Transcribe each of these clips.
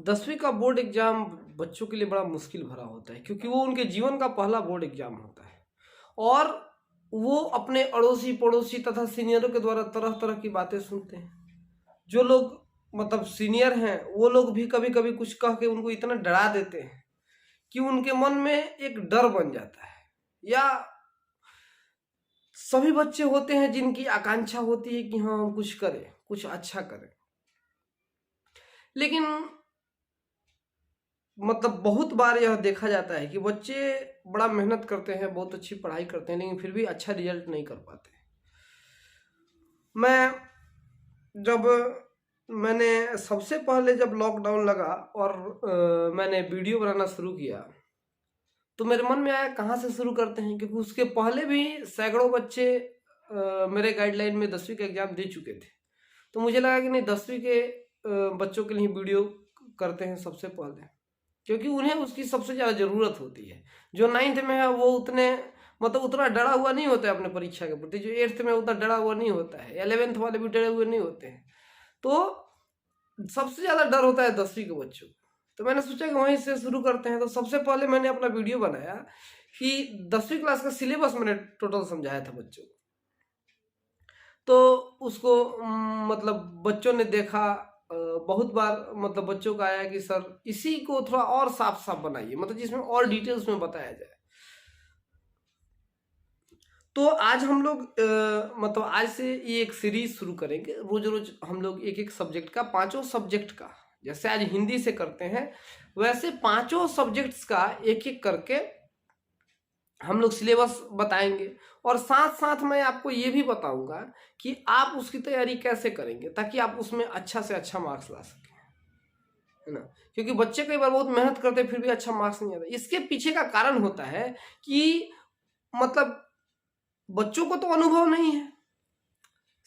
10वीं का board exam बच्चों के लिए बड़ा मुश्किल भरा होता है, क्योंकि वो उनके जीवन का पहला बोर्ड एग्जाम होता है और वो अपने अड़ोसी पड़ोसी तथा सीनियरों के द्वारा तरह तरह की बातें सुनते हैं। जो लोग मतलब सीनियर हैं वो लोग भी कभी कभी कुछ कह के उनको इतना डरा देते हैं कि उनके मन में एक डर बन जाता है। या सभी बच्चे होते हैं जिनकी आकांक्षा होती है कि हाँ हम कुछ करें, कुछ अच्छा करें, लेकिन मतलब बहुत बार यह देखा जाता है कि बच्चे बड़ा मेहनत करते हैं, बहुत अच्छी पढ़ाई करते हैं, लेकिन फिर भी अच्छा रिजल्ट नहीं कर पाते। जब मैंने सबसे पहले जब लॉकडाउन लगा और मैंने वीडियो बनाना शुरू किया, तो मेरे मन में आया कहाँ से शुरू करते हैं, क्योंकि उसके पहले भी सैकड़ों बच्चे मेरे गाइडलाइन में 10वीं का एग्ज़ाम दे चुके थे। तो मुझे लगा कि नहीं, 10वीं के बच्चों के लिए वीडियो करते हैं सबसे पहले, क्योंकि उन्हें उसकी सबसे ज़्यादा ज़रूरत होती है। जो 9th में है वो उतने मतलब उतना डरा हुआ नहीं होता है अपने परीक्षा के प्रति, जो 8th में उतना डरा हुआ नहीं होता है, 11th वाले भी डरे हुए नहीं होते हैं। तो सबसे ज़्यादा डर होता है 10वीं के बच्चों को। तो मैंने सोचा कि वहीं से शुरू करते हैं। तो सबसे पहले मैंने अपना वीडियो बनाया कि 10वीं क्लास का सिलेबस मैंने टोटल समझाया था बच्चों को। तो उसको मतलब बच्चों ने देखा, बहुत बार मतलब बच्चों का आया कि सर इसी को थोड़ा और साफ साफ बनाइए, मतलब जिसमें और डिटेल्स में बताया जाए। तो आज हम लोग मतलब आज से ये एक सीरीज शुरू करेंगे। रोज रोज हम लोग एक एक सब्जेक्ट का, पांचों सब्जेक्ट का, जैसे आज हिंदी से करते हैं वैसे पांचों सब्जेक्ट्स का एक एक करके हम लोग सिलेबस बताएंगे। और साथ साथ मैं आपको ये भी बताऊंगा कि आप उसकी तैयारी कैसे करेंगे ताकि आप उसमें अच्छा से अच्छा मार्क्स ला सकें, है ना। क्योंकि बच्चे कई बार बहुत मेहनत करते हैं फिर भी अच्छा मार्क्स नहीं आता। इसके पीछे का कारण होता है कि मतलब बच्चों को तो अनुभव नहीं है,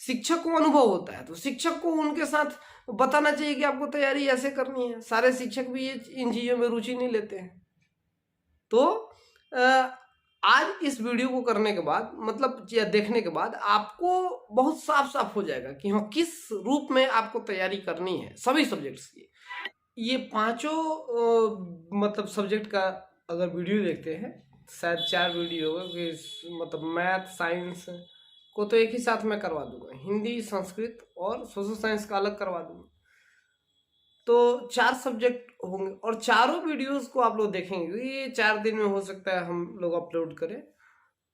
शिक्षक को अनुभव होता है। तो शिक्षक को उनके साथ बताना चाहिए कि आपको तैयारी ऐसे करनी है। सारे शिक्षक भी ये इन चीज़ों में रुचि नहीं लेते हैं। तो आज इस वीडियो को करने के बाद मतलब या देखने के बाद आपको बहुत साफ साफ हो जाएगा कि हाँ किस रूप में आपको तैयारी करनी है सभी सब्जेक्ट्स की। ये पांचों मतलब सब्जेक्ट का अगर वीडियो देखते हैं, शायद 4 वीडियो होगा कि मतलब मैथ साइंस को तो एक ही साथ में करवा दूंगा, हिंदी संस्कृत और सोशल साइंस का अलग करवा दूंगा। तो 4 सब्जेक्ट होंगे और चारों वीडियोस को आप लोग देखेंगे। ये 4 दिन में हो सकता है हम लोग अपलोड करें।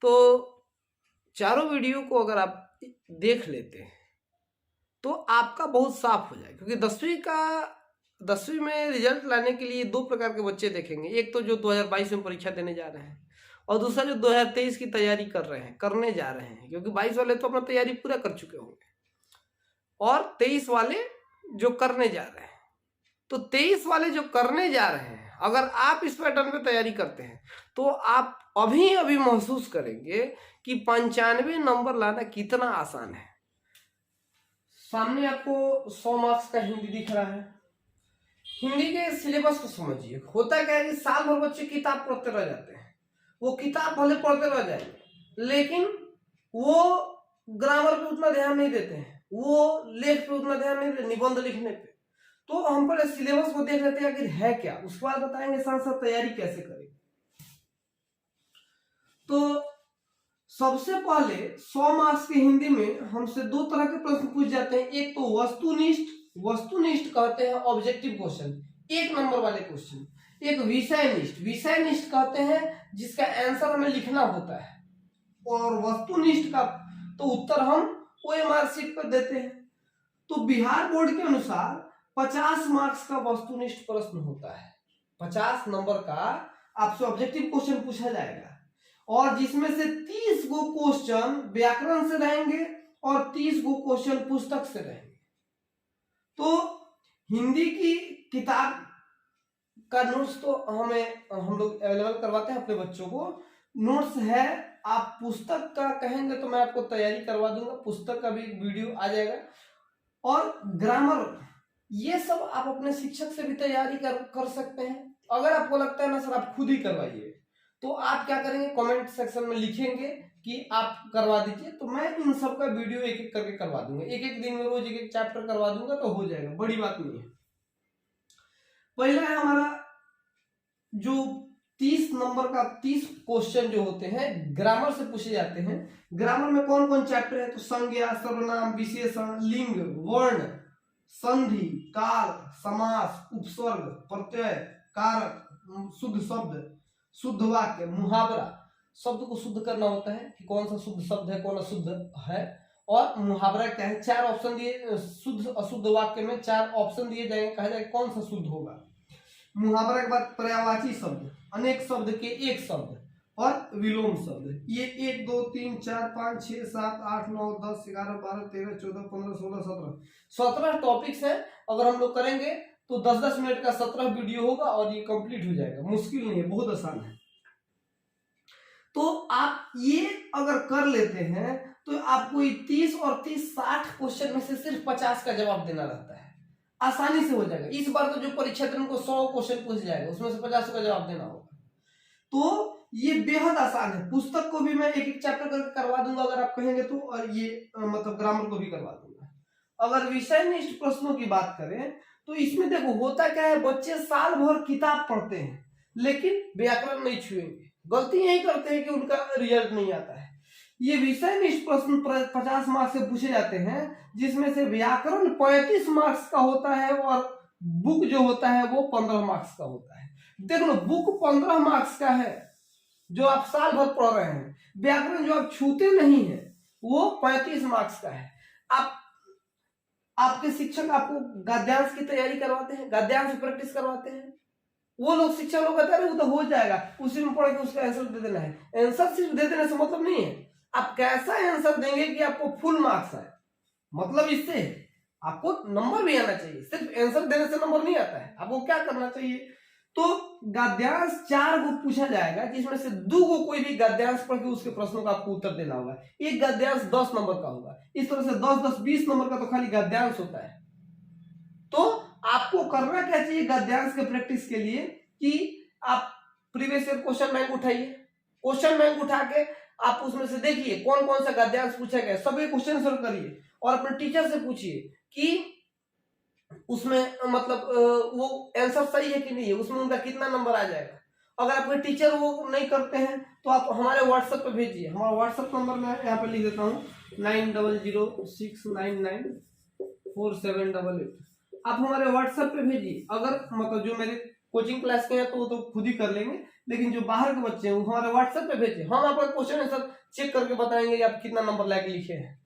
तो चारों वीडियो को अगर आप देख लेते हैं तो आपका बहुत साफ हो जाएगा। क्योंकि 10वीं में रिजल्ट लाने के लिए 2 प्रकार के बच्चे देखेंगे। एक तो जो 2022 में परीक्षा देने जा रहे हैं और दूसरा जो 2023 की तैयारी कर रहे हैं, करने जा रहे हैं। क्योंकि 22 वाले तो अपना तैयारी पूरा कर चुके होंगे और 23 वाले जो करने जा रहे हैं। तो 23 वाले जो करने जा रहे हैं, अगर आप इस पैटर्न पे तैयारी करते हैं तो आप अभी अभी महसूस करेंगे कि 95 नंबर लाना कितना आसान है। सामने आपको 100 मार्क्स का हिंदी दिख रहा है। हिंदी के सिलेबस को समझिए। होता क्या है कि साल भर बच्चे किताब पढ़ते रह जाते हैं। वो किताब भले पढ़ते रह जाएंगे लेकिन वो ग्रामर पे उतना ध्यान नहीं देते हैं, वो लेख पे उतना ध्यान नहीं देते, निबंध लिखने पे। तो हम पहले सिलेबस को देख लेते हैं आखिर है क्या, उसके बाद बताएंगे साथ साथ तैयारी कैसे करें। तो सबसे पहले 100 मार्क्स की हिंदी में हमसे 2 तरह के प्रश्न पूछ जाते हैं। एक तो वस्तुनिष्ठ कहते हैं ऑब्जेक्टिव क्वेश्चन, 1 नंबर वाले क्वेश्चन। एक विषयनिष्ठ कहते हैं जिसका आंसर हमें लिखना होता है। और वस्तुनिष्ठ का तो उत्तर हम OMR शीट पर देते हैं। तो बिहार बोर्ड के अनुसार 50 मार्क्स का वस्तुनिष्ठ प्रश्न होता है। 50 नंबर का आपसे ऑब्जेक्टिव क्वेश्चन पूछा जाएगा और जिसमें से 30 गो क्वेश्चन व्याकरण से रहेंगे और 30 गो क्वेश्चन पुस्तक से रहेंगे। तो हिंदी की किताब का नोट्स तो हम लोग अवेलेबल करवाते हैं अपने बच्चों को। नोट्स है, आप पुस्तक का कहेंगे तो मैं आपको तैयारी करवा दूंगा, पुस्तक का भी वीडियो आ जाएगा। और ग्रामर ये सब आप अपने शिक्षक से भी तैयारी कर सकते हैं। अगर आपको लगता है ना सर आप खुद ही करवाइए, तो आप क्या करेंगे, कमेंट सेक्शन में लिखेंगे कि आप करवा दीजिए, तो मैं इन सब का वीडियो एक एक करके करवा दूंगा। एक एक दिन में रोज एक एक चैप्टर करवा दूंगा तो हो जाएगा, बड़ी बात नहीं है। पहला है हमारा जो 30 नंबर का 30 क्वेश्चन जो होते हैं ग्रामर से पूछे जाते हैं। ग्रामर में कौन कौन चैप्टर है, तो संज्ञा, सर्वनाम, विशेषण, लिंग, वर्ण, संधि, काल, समास, उपसर्ग, प्रत्यय, कारक, शुद्ध शब्द, शुद्ध वाक्य, मुहावरा। शब्द को शुद्ध करना होता है कि कौन सा शुद्ध शब्द है, कौन अशुद्ध है, और मुहावरा क्या है। 4 ऑप्शन दिए, शुद्ध अशुद्ध वाक्य में 4 ऑप्शन दिए जाएंगे, कहा जाएगा कौन सा शुद्ध होगा। मुहावरा के बाद पर्यायवाची शब्द, अनेक शब्द के एक शब्द, और विलोम शब्द। ये 1 2 3 4 5 6 7 8 9 10 11 12 13 14 15 16 17 टॉपिक्स हैं। अगर हम लोग करेंगे तो 10-10 मिनट का 17 वीडियो होगा और ये कंप्लीट हो जाएगा। मुश्किल नहीं है, बहुत आसान है। तो आप ये अगर कर लेते हैं तो आपको 30 और 30 60 क्वेश्चन में से सिर्फ 50 का जवाब देना रहता है, आसानी से हो जाएगा। इस बार तो जो परीक्षा को 100 क्वेश्चन पूछ जाएगा, उसमें से 50 का जवाब देना होगा। तो ये बेहद आसान है। पुस्तक को भी मैं एक एक चैप्टर करके करवा दूंगा अगर आप कहेंगे तो, और ये मतलब ग्रामर को भी करवा दूंगा। अगर विषय निष्ठ प्रश्नों की बात करें तो इसमें देखो होता क्या है, बच्चे साल भर किताब पढ़ते हैं लेकिन व्याकरण नहीं छुएंगे। गलती यही करते हैं कि उनका रिजल्ट नहीं आता है। ये विषय निष्ठ प्रश्न 50 मार्क्स से पूछे जाते हैं, जिसमें से व्याकरण 35 मार्क्स का होता है और बुक जो होता है वो 15 मार्क्स का होता है। देख लो, बुक 15 मार्क्स का है जो आप साल भर पढ़ रहे हैं, व्याकरण जो आप छूते नहीं है वो 35 मार्क्स का है। आपके शिक्षक आपको गद्यांश की तैयारी करवाते हैं, गद्यांश प्रैक्टिस करवाते हैं, वो लोग शिक्षक लोग कहते हैं वो तो हो जाएगा, उसी में पढ़ के उसका आंसर दे देना है। आंसर सिर्फ दे देने से मतलब नहीं है, आप कैसा आंसर देंगे कि आपको फुल मार्क्स आए, मतलब इससे आपको नंबर भी आना चाहिए। सिर्फ आंसर देने से नंबर नहीं आता है, आपको क्या करना चाहिए। तो गद्यांश 4 गो पूछा जाएगा, जिसमें से 2 गो कोई भी गद्यांश पढ़ के उसके प्रश्नों का आपको उत्तर देना होगा। एक गद्यांश 10 नंबर का होगा। इस तरह से 10-10 20 नंबर का तो खाली गद्यांश होता है। तो आपको करना क्या चाहिए गद्यांश के प्रैक्टिस के लिए कि आप प्रीवियस ईयर क्वेश्चन बैंक उठाइए, क्वेश्चन बैंक उठा के आप उसमें से देखिए कौन कौन सा गद्यांश पूछा गया, सभी क्वेश्चन सॉल्व करिए और अपने टीचर से पूछिए कि उसमें मतलब वो आंसर सही है कि नहीं है, उसमें उनका कितना नंबर आ जाएगा। अगर आपके टीचर वो नहीं करते हैं तो आप हमारे व्हाट्सएप पे भेजिए। हमारा व्हाट्सएप नंबर मैं यहाँ पे लिख देता हूँ 9006994788। आप हमारे व्हाट्सएप पे भेजिए। अगर मतलब जो मेरे कोचिंग क्लास के हैं तो वो तो खुद ही कर लेंगे, लेकिन जो बाहर के बच्चे हैं वो हमारे व्हाट्सएप पे भेजिए। हम आपका क्वेश्चन आंसर चेक करके बताएंगे कि आप कितना नंबर लाके लिखे हैं।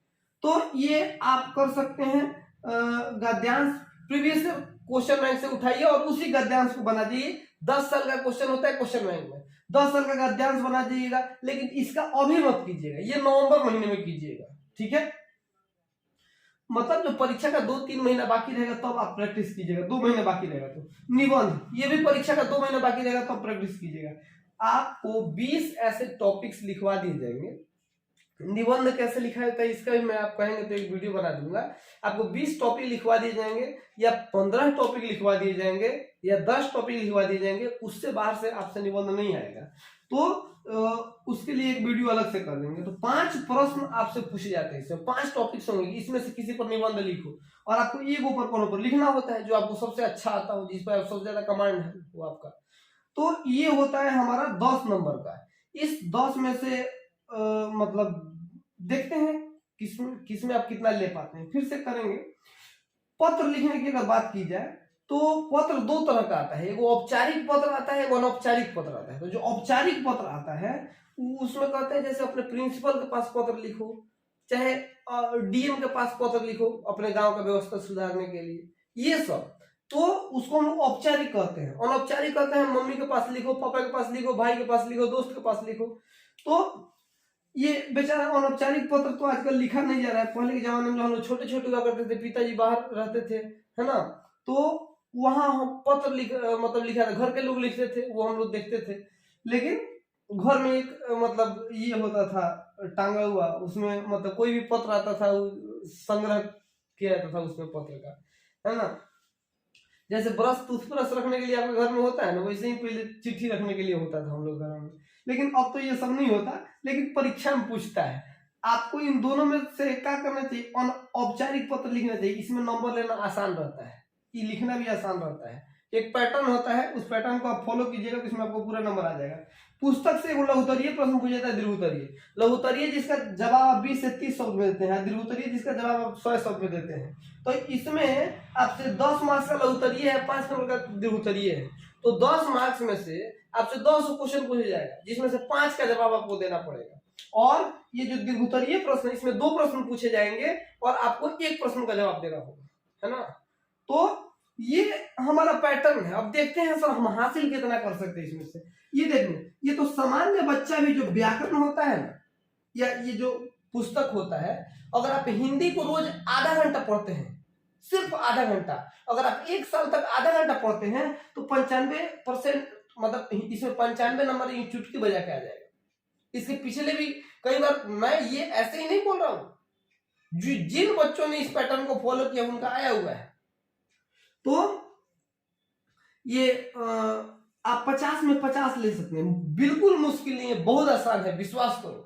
तो ये आप कर सकते हैं। गद्यांश प्रीवियस क्वेश्चन बैंक से उठाइए और उसी गद्यांश को बना दीजिए। 10 साल का क्वेश्चन होता है क्वेश्चन बैंक में, 10 साल का गद्यांश बना दीजिएगा, लेकिन इसका अभी मत कीजिएगा, ये नवंबर महीने में कीजिएगा, ठीक है। मतलब जो परीक्षा का 2-3 महीना बाकी रहेगा तब तो आप प्रैक्टिस कीजिएगा। 2 महीने बाकी रहेगा तो निबंध, ये भी परीक्षा का 2 महीना बाकी रहेगा तब तो प्रैक्टिस कीजिएगा। आपको 20 ऐसे टॉपिक्स लिखवा दिए जाएंगे। निबंध कैसे लिखा जाता है इसका भी मैं आप कहेंगे तो एक वीडियो बना दूंगा। आपको 20 टॉपिक लिखवा दिए जाएंगे या 15 टॉपिक लिखवा दिए जाएंगे या 10 टॉपिक लिखवा दिए जाएंगे, उससे बाहर से आपसे निबंध नहीं आएगा। तो उसके लिए एक वीडियो अलग से कर देंगे। तो 5 प्रश्न आपसे पूछे जाते हैं, इसमें 5 टॉपिक्स होंगे, इसमें से किसी पर निबंध लिखो और आपको एक ऊपर कोनों पर लिखना होता है जो आपको सबसे अच्छा आता हो, जिस पर सबसे ज्यादा कमांड है वो आपका। तो ये होता है हमारा 10 नंबर का। इस 10 में से मतलब देखते हैं किसमें आप कितना ले पाते हैं, फिर से करेंगे। पत्र लिखने की अगर बात की जाए तो पत्र 2 तरह का आता है, एक औपचारिक पत्र आता है, एक अनौपचारिक पत्र आता है। तो जो औपचारिक पत्र आता है उसमें कहते हैं जैसे अपने प्रिंसिपल के पास पत्र लिखो, चाहे डीएम के पास पत्र लिखो अपने गांव का व्यवस्था सुधारने के लिए, ये सब तो उसको हम औपचारिक कहते हैं। अनौपचारिक कहते हैं मम्मी के पास लिखो, पापा के पास लिखो, भाई के पास लिखो, दोस्त के पास लिखो। तो ये बेचारा अनौपचारिक पत्र तो आजकल लिखा नहीं जा रहा है। पहले के जमाने में जो हम लोग छोटे छोटे हुआ करते थे, पिताजी बाहर रहते थे, है ना, तो वहां हम पत्र मतलब लिखा था, घर के लोग लिखते थे, वो हम लोग देखते थे। लेकिन घर में एक मतलब ये होता था टांगा हुआ, उसमें मतलब कोई भी पत्र आता था संग्रह किया जाता था उसमें पत्र का, है ना। जैसे ब्रश टूथब्रश रखने के लिए आपके घर में होता है ना, वैसे ही पहले चिट्ठी रखने के लिए होता था हम लोग घर में। लेकिन अब तो ये सब नहीं होता, लेकिन परीक्षा में पूछता है। आपको इन दोनों में से क्या करना चाहिए, औपचारिक पत्र लिखना चाहिए। इसमें नंबर लेना आसान रहता है, ये लिखना भी आसान रहता है। एक पैटर्न होता है, उस पैटर्न को आप फॉलो कीजिएगा तो इसमें आपको पूरा नंबर आ जाएगा। पुस्तक से लघुत्तरीय प्रश्न पूछा जाता है, दीर्घोत्तरीय। लघुत्तरीय जिसका जवाब आप 20 से 30 शब्द में देते हैं, दीर्घोत्तरीय जिसका जवाब आप 100 शब्द में देते हैं। तो इसमें आपसे 10 मार्क्स का लघुत्तरीय है, 5 नंबर का दीर्घोत्तरीय है। तो 10 मार्क्स में से आपसे 200 क्वेश्चन पूछा जाएगा, जिसमें से 5 का जवाब आपको देना पड़ेगा। और ये जो दीर्घोत्तरीय प्रश्न, इसमें 2 प्रश्न पूछे जाएंगे और आपको 1 प्रश्न का जवाब देना होगा, है ना। तो ये हमारा पैटर्न है। अब देखते हैं सर हम हासिल कितना कर सकते हैं इसमें से। ये देखिए, ये तो सामान्य बच्चा भी जो व्याकरण होता है ना, या ये जो पुस्तक होता है, अगर आप हिंदी को रोज आधा घंटा पढ़ते हैं, सिर्फ आधा घंटा, अगर आप 1 साल तक आधा घंटा पढ़ते हैं तो 95% मतलब इसमें 95 नंबर चुटकी बजा के आ जाएगा। इसके पिछले भी कई बार, मैं ये ऐसे ही नहीं बोल रहा हूं, जिन बच्चों ने इस पैटर्न को फॉलो किया उनका आया हुआ है। तो ये आप 50 में 50 ले सकते हैं, बिल्कुल मुश्किल नहीं है, बहुत आसान है, विश्वास करो।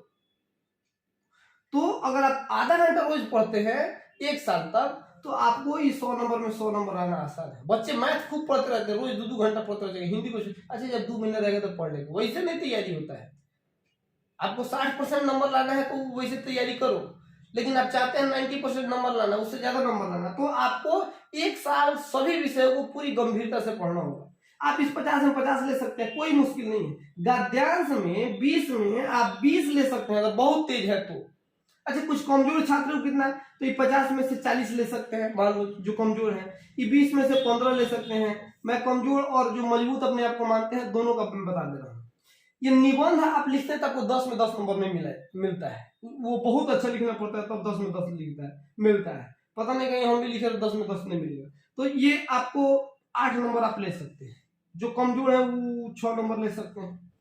तो अगर आप आधा घंटा रोज पढ़ते हैं 1 साल तक, तो आपको इस 100 नंबर में 100 नंबर आना आसान है। बच्चे मैथ खूब पढ़ते रहते हैं, रोज 2-2 घंटा पढ़ते रहते हैं, हिंदी को अच्छा जब 2 महीने रहेगा तो पढ़ लेंगे, वैसे नहीं तैयारी होता है। आपको 60% नंबर लाना है तो वैसे तैयारी करो, लेकिन आप चाहते हैं 90% नंबर लाना, उससे ज्यादा नंबर लाना, तो आपको 1 साल सभी विषयों को पूरी गंभीरता से पढ़ना होगा। आप इस 50 में 50 ले सकते हैं, कोई मुश्किल नहीं है। गद्यांश में 20 में आप 20 ले सकते हैं अगर बहुत तेज है तो। अच्छा, कुछ कमजोर छात्र को कितना, तो ये 50 में से 40 ले सकते हैं, मान लो जो कमजोर है। ये 20 में से 15 ले सकते हैं। मैं कमजोर और जो मजबूत अपने आप को मानते हैं, दोनों का बता दे रहा हूँ। ये निबंध आप लिखते हैं तो आपको 10 में 10 नंबर नहीं मिलता है, वो बहुत अच्छा लिखना पड़ता है तब 10 में 10 मिलता है। पता नहीं कहीं हम भी लिखे तो 10 में 10 नहीं मिलेगा। तो ये आपको 8 नंबर आप ले सकते हैं, जो कमजोर है वो 6 नंबर ले सकते हैं।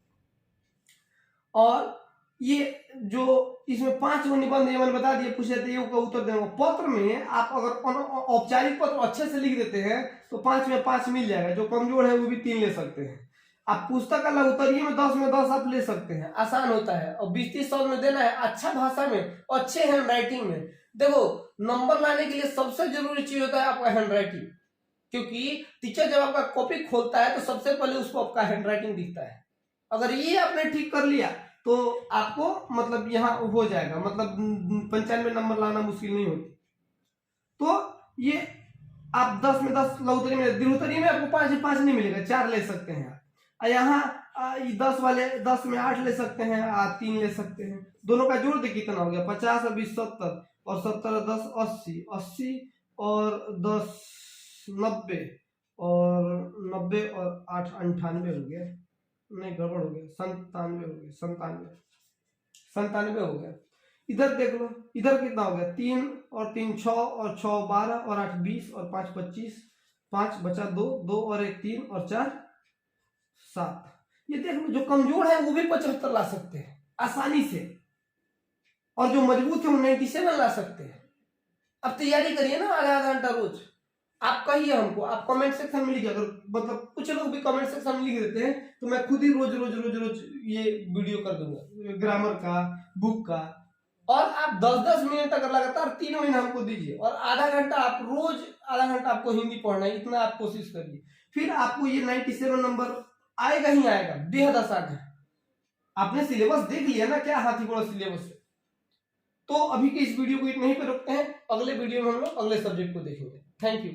और ये जो इसमें 5 निबंध, ये मैंने बता दिया, पूछे थे का उत्तर देंगे। पत्र में आप अगर औपचारिक पत्र अच्छे से लिख देते हैं तो 5 में 5 मिल जाएगा, जो कमजोर है वो भी 3 ले सकते हैं। आप पुस्तक का लघुत्तरीय में 10 में 10 आप ले सकते हैं, आसान होता है। और 20-30 शब्द में देना है, अच्छा भाषा में, अच्छे हैंड राइटिंग में। देखो, नंबर लाने के लिए सबसे जरूरी चीज होता है आपका हैंड राइटिंग, क्योंकि टीचर जब आपका कॉपी खोलता है तो सबसे पहले उसको आपका हैंड राइटिंग दिखता है। अगर ये आपने ठीक कर लिया तो आपको मतलब यहाँ हो जाएगा, मतलब 95 नंबर लाना मुश्किल नहीं होती। तो ये आप 10 में 10 लघुत्तरीय में, दीर्घोत्तरीय में आपको 5 में 5 नहीं मिलेगा, 4 ले सकते हैं। यहाँ 10 वाले 10 में 8 ले सकते हैं, 3 ले सकते हैं। दोनों का जोड़ दे कितना हो गया, 50 और 20 70, और 70 और 10 80, 80 और 10 90, और 90 और 8 98 हो गया, नहीं गड़बड़ हो गया, 97 हो गया, 97 हो गया। इधर देख लो, इधर कितना हो गया, 3 और 3 6, और 6 12, और 8 20, और 5 25, 5 बचा 2, 2 और 1 3, और 4 7। ये देख लो, जो कमजोर है वो भी 75 ला सकते हैं आसानी से, और जो मजबूत है वो 97 ला सकते हैं। अब तैयारी करिए ना आधा घंटा रोज। आप कहिए हमको, आप कमेंट सेक्शन में लिखिए। अगर मतलब कुछ लोग भी कमेंट सेक्शन में लिख देते हैं तो मैं खुद ही रोज रोज रोज रोज ये वीडियो कर दूंगा, ग्रामर का, बुक का। और आप 10-10 मिनट तक लगातार 3 महीने हमको दीजिए, और आधा घंटा आप रोज, आधा घंटा आपको हिंदी पढ़ना है, इतना आप कोशिश करिए। फिर आपको ये 97 नंबर आएगा ही आएगा, बेहद आसान है। आपने सिलेबस देख लिया ना, क्या हाथी घोड़ा सिलेबस है। तो अभी के इस वीडियो को इतना ही पे रखते हैं, अगले वीडियो में हम लोग अगले सब्जेक्ट को देखेंगे। Thank you.